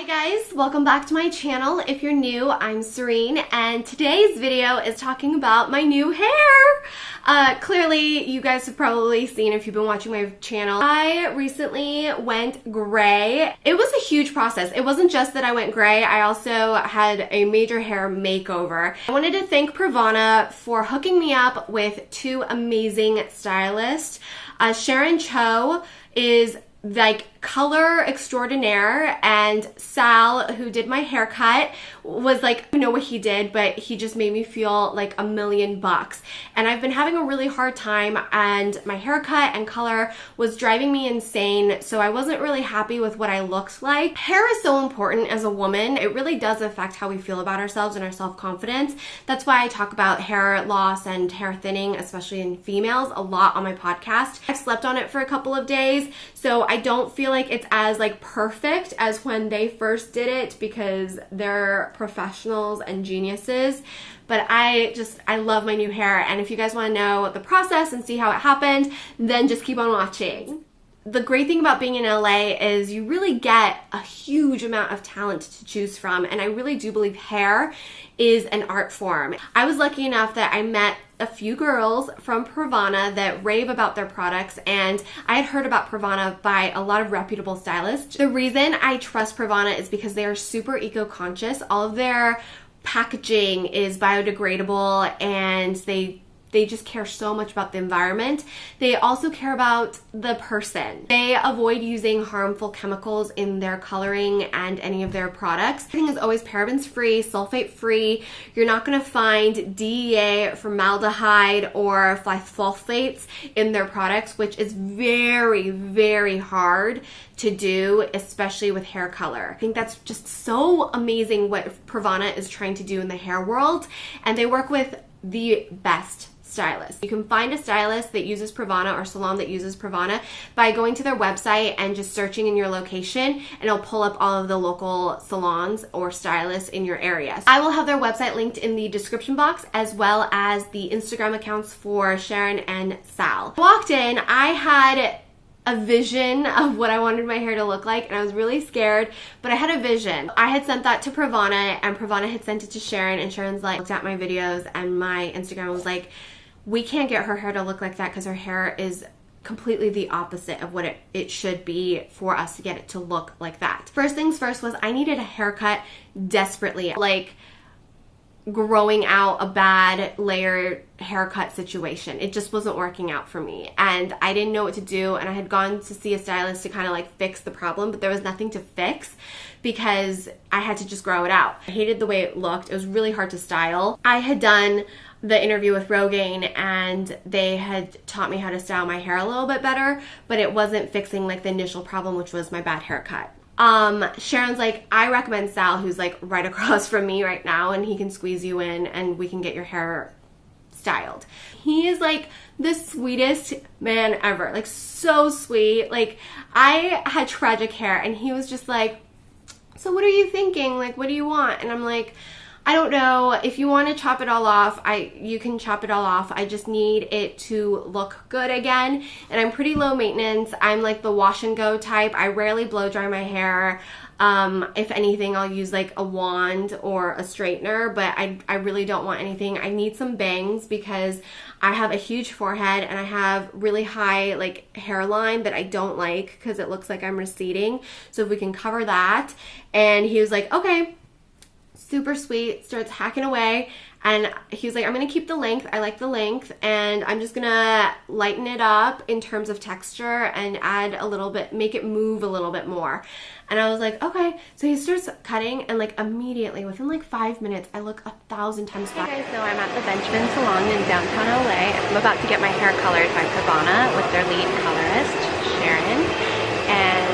Hi guys, welcome back to my channel. If you're new, I'm Serene, and today's video is talking about my new hair. Clearly, you guys have probably seen if you've been watching my channel. I recently went gray. It was a huge process. It wasn't just that I went gray, I also had a major hair makeover. I wanted to thank Pravana for hooking me up with two amazing stylists. Sharon Cho is like color extraordinaire, and Sal, who did my haircut, was like, I don't know what he did, but he just made me feel like $1,000,000. And I've been having a really hard time, and my haircut and color was driving me insane, so I wasn't really happy with what I looked like. Hair is so important as a woman. It really does affect how we feel about ourselves and our self-confidence. That's why I talk about hair loss and hair thinning, especially in females, a lot on my podcast. I've slept on it for a couple of days, so I don't feel like it's as like perfect as when they first did it, because they're professionals and geniuses. But I love my new hair, and if you guys want to know the process and see how it happened, then just keep on watching. The great thing about being in LA is you really get a huge amount of talent to choose from, and I really do believe hair is an art form. I was lucky enough that I met a few girls from Pravana that rave about their products, and I had heard about Pravana by a lot of reputable stylists. The reason I trust Pravana is because they are super eco-conscious. All of their packaging is biodegradable, and they just care so much about the environment. They also care about the person. They avoid using harmful chemicals in their coloring and any of their products. Everything is always parabens free, sulfate free. You're not gonna find DEA, formaldehyde, or sulfates in their products, which is very, very hard to do, especially with hair color. I think that's just so amazing what Pravana is trying to do in the hair world, and they work with the best stylist. You can find a stylist that uses Pravana or salon that uses Pravana by going to their website and just searching in your location, and it'll pull up all of the local salons or stylists in your area. I will have their website linked in the description box, as well as the Instagram accounts for Sharon and Sal. I walked in, I had a vision of what I wanted my hair to look like, and I was really scared, but I had a vision. I had sent that to Pravana, and Pravana had sent it to Sharon, and Sharon's like, looked at my videos and my Instagram was like, we can't get her hair to look like that because her hair is completely the opposite of what it should be for us to get it to look like that. First things first was I needed a haircut desperately, like growing out a bad layered haircut situation. It just wasn't working out for me, and I didn't know what to do, and I had gone to see a stylist to kind of like fix the problem, but there was nothing to fix because I had to just grow it out. I hated the way it looked. It was really hard to style. I had done the interview with Rogaine, and they had taught me how to style my hair a little bit better, but it wasn't fixing like the initial problem, which was my bad haircut. Sharon's like, I recommend Sal, who's like right across from me right now, and he can squeeze you in and we can get your hair styled. He is like the sweetest man ever, like so sweet. Like, I had tragic hair, and he was just like, so what are you thinking? Like, what do you want? And I'm like, I don't know. If you want to chop it all off, you can chop it all off. I just need it to look good again. And I'm pretty low maintenance. I'm like the wash and go type. I rarely blow dry my hair. If anything, I'll use like a wand or a straightener, but I really don't want anything. I need some bangs because I have a huge forehead, and I have really high like hairline that I don't like because it looks like I'm receding. So if we can cover that. And he was like, okay. Super sweet, starts hacking away, and he was like, I'm gonna keep the length, I like the length, and I'm just gonna lighten it up in terms of texture and add a little bit, make it move a little bit more. And I was like, okay. So he starts cutting, and like immediately, within like 5 minutes, I look 1,000 times better. Hey guys, so I'm at the Benjamin Salon in downtown LA. I'm about to get my hair colored by Pravana with their lead colorist, Sharon, and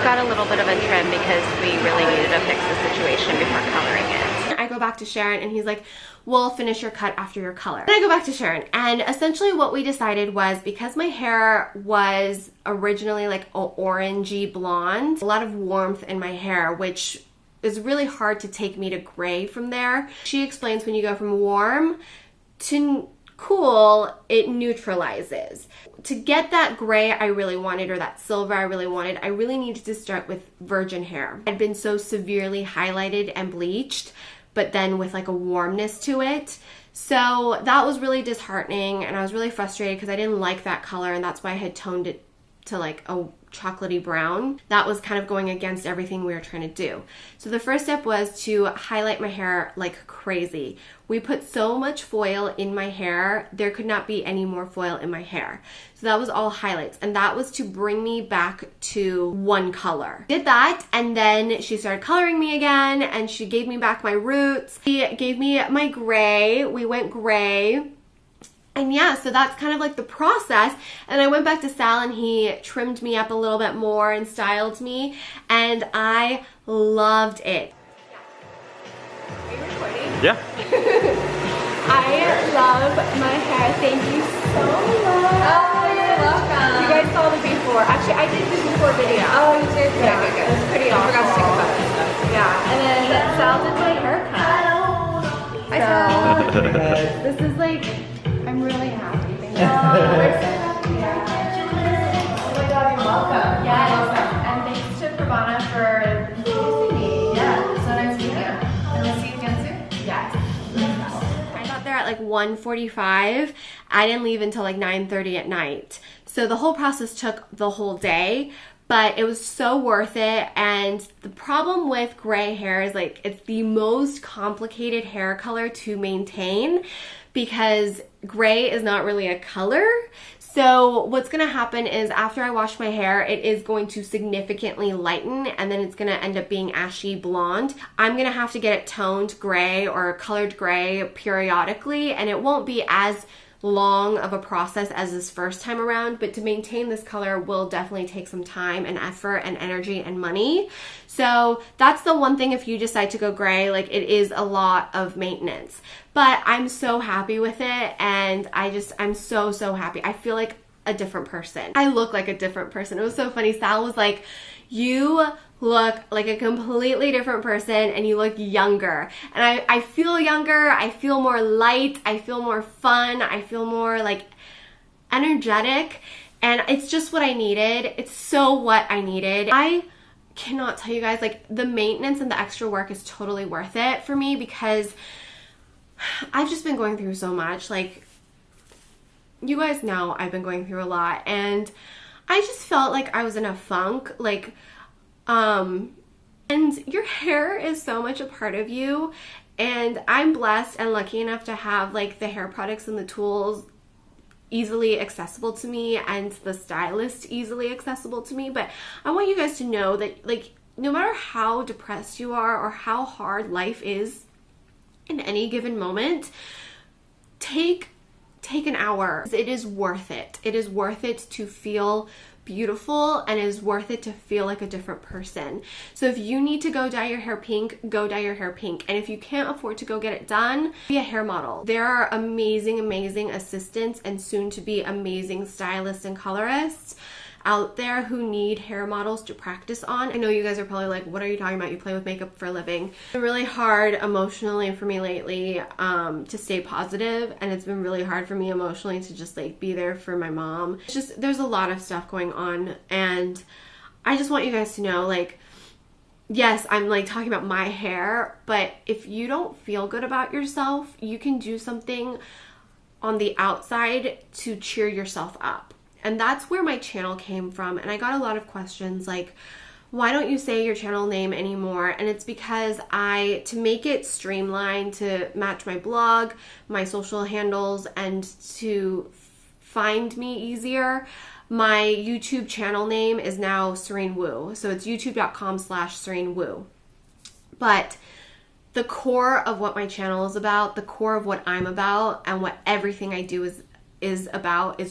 got a little bit of a trim because we really needed to fix the situation before coloring it. I go back to Sharon, and he's like, we'll finish your cut after your color. Then I go back to Sharon, and essentially what we decided was, because my hair was originally like an orangey blonde, a lot of warmth in my hair, which is really hard to take me to gray from there. She explains when you go from warm to cool, it neutralizes. To get that gray I really wanted, or that silver I really wanted, I really needed to start with virgin hair. I'd been so severely highlighted and bleached, but then with like a warmness to it. So that was really disheartening, and I was really frustrated because I didn't like that color, and that's why I had toned it to like a chocolatey brown. That was kind of going against everything we were trying to do. So the first step was to highlight my hair like crazy. We put so much foil in my hair, there could not be any more foil in my hair. So that was all highlights, and that was to bring me back to one color. Did that, and then she started coloring me again, and she gave me back my roots. She gave me my gray. We went gray. And yeah, so that's kind of like the process. And I went back to Sal, and he trimmed me up a little bit more and styled me, and I loved it. Are you recording? Yeah. I love my hair. Thank you so much. Oh, you're welcome. You guys saw the before. Actually, I did the before video. Oh, you did? Yeah, Good. it was pretty awesome. I forgot to take a photo. Yeah, and then Sal did my haircut. So, this is like, I'm really happy. Thank you. We're so happy. Oh my God, you're welcome. Yes, and thanks to Pravana for introducing me. Yeah, so nice to meet you. And we'll see you again soon. Yes. I got there at like 1:45. I didn't leave until like 9:30 at night. So the whole process took the whole day, but it was so worth it. And the problem with gray hair is like it's the most complicated hair color to maintain because gray is not really a color. So what's gonna happen is after I wash my hair, it is going to significantly lighten, and then it's gonna end up being ashy blonde. I'm gonna have to get it toned gray or colored gray periodically, and it won't be as long of a process as this first time around, but to maintain this color will definitely take some time and effort and energy and money. So that's the one thing, if you decide to go gray, like it is a lot of maintenance, but I'm so happy with it, and I'm so happy. I feel like a different person. I look like a different person. It was so funny. Sal was like, you look like a completely different person, and you look younger. And I feel younger, I feel more light, I feel more fun, I feel more like energetic, and it's just what I needed. It's so what I needed. I cannot tell you guys, like the maintenance and the extra work is totally worth it for me because I've just been going through so much. Like, you guys know I've been going through a lot, and I just felt like I was in a funk, like, and your hair is so much a part of you, and I'm blessed and lucky enough to have like the hair products and the tools easily accessible to me, and the stylist easily accessible to me. But I want you guys to know that, like, no matter how depressed you are or how hard life is in any given moment, take an hour. It is worth it. It is worth it to feel beautiful, and it is worth it to feel like a different person. So if you need to go dye your hair pink, go dye your hair pink. And if you can't afford to go get it done, be a hair model. There are amazing assistants and soon to be amazing stylists and colorists out there who need hair models to practice on. I know you guys are probably like, what are you talking about? You play with makeup for a living. It's been really hard emotionally for me lately to stay positive, and it's been really hard for me emotionally to just like be there for my mom. It's just, there's a lot of stuff going on, and I just want you guys to know, like, yes, I'm like talking about my hair, but if you don't feel good about yourself, you can do something on the outside to cheer yourself up. And that's where my channel came from. And I got a lot of questions like, why don't you say your channel name anymore? And it's because to make it streamlined to match my blog, my social handles, and to find me easier, my YouTube channel name is now Serene Wu. So it's youtube.com/Serene Wu. But the core of what my channel is about, the core of what I'm about, and what everything I do is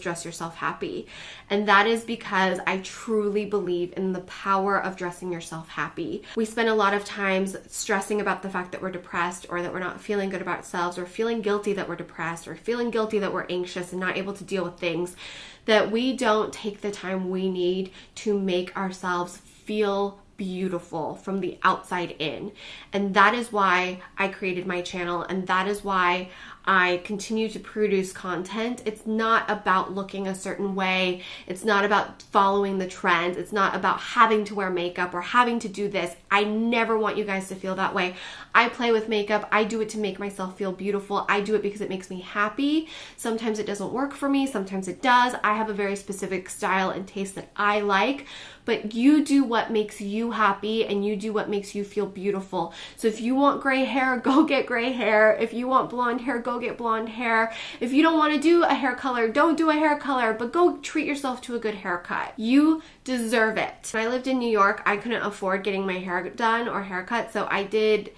dress yourself happy. And that is because I truly believe in the power of dressing yourself happy. We spend a lot of times stressing about the fact that we're depressed, or that we're not feeling good about ourselves, or feeling guilty that we're depressed, or feeling guilty that we're anxious and not able to deal with things, that we don't take the time we need to make ourselves feel beautiful from the outside in. And that is why I created my channel, and that is why I continue to produce content. It's not about looking a certain way. It's not about following the trends. It's not about having to wear makeup or having to do this. I never want you guys to feel that way. I play with makeup. I do it to make myself feel beautiful. I do it because it makes me happy. Sometimes it doesn't work for me. Sometimes it does. I have a very specific style and taste that I like, but you do what makes you happy and you do what makes you feel beautiful. So if you want gray hair, go get gray hair. If you want blonde hair, go get blonde hair. If you don't want to do a hair color, don't do a hair color, but go treat yourself to a good haircut. You deserve it. When I lived in New York, I couldn't afford getting my hair done or haircut, so I did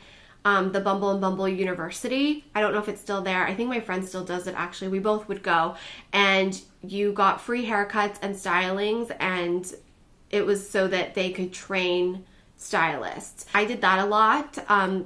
the Bumble and Bumble University. I don't know if it's still there. I think my friend still does it actually. We both would go and you got free haircuts and stylings, and it was so that they could train stylists. I did that a lot.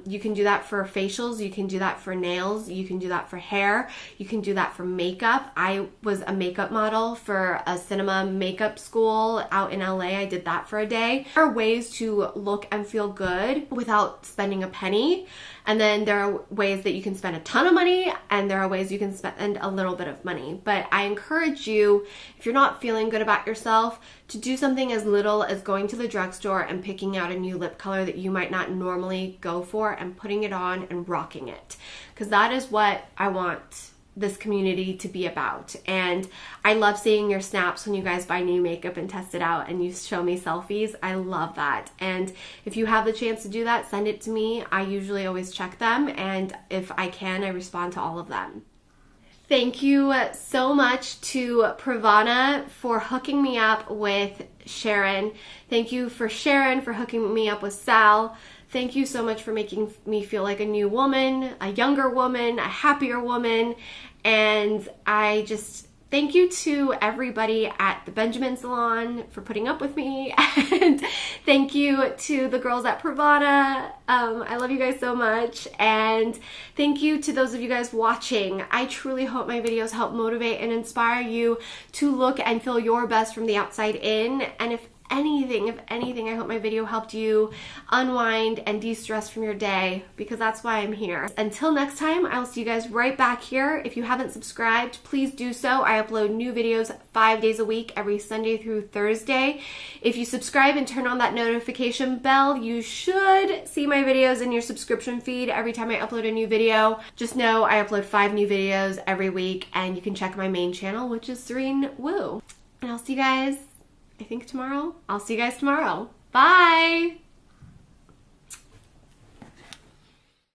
You can do that for facials, you can do that for nails, you can do that for hair, you can do that for makeup. I was a makeup model for a cinema makeup school out in LA. I did that for a day. There are ways to look and feel good without spending a penny. And then there are ways that you can spend a ton of money, and there are ways you can spend a little bit of money. But I encourage you, if you're not feeling good about yourself, to do something as little as going to the drugstore and picking out a new lip color that you might not normally go for and putting it on and rocking it. Because that is what I want this community to be about. And I love seeing your snaps when you guys buy new makeup and test it out and you show me selfies. I love that. And if you have the chance to do that, send it to me. I usually always check them, and if I can, I respond to all of them. Thank you so much to Pravana for hooking me up with Sharon. Thank you for Sharon for hooking me up with Sal. Thank you so much for making me feel like a new woman, a younger woman, a happier woman. And I just thank you to everybody at the Benjamin Salon for putting up with me. And thank you to the girls at Pravana. I love you guys so much. And thank you to those of you guys watching. I truly hope my videos help motivate and inspire you to look and feel your best from the outside in. And if anything, I hope my video helped you unwind and de-stress from your day, because that's why I'm here. Until next time, I'll see you guys right back here. If you haven't subscribed, please do so. I upload new videos 5 days a week, every Sunday through Thursday. If you subscribe and turn on that notification bell, you should see my videos in your subscription feed every time I upload a new video. Just know I upload 5 new videos every week, and you can check my main channel, which is Serene Woo. And I'll see you guys, I think tomorrow. I'll see you guys tomorrow. Bye!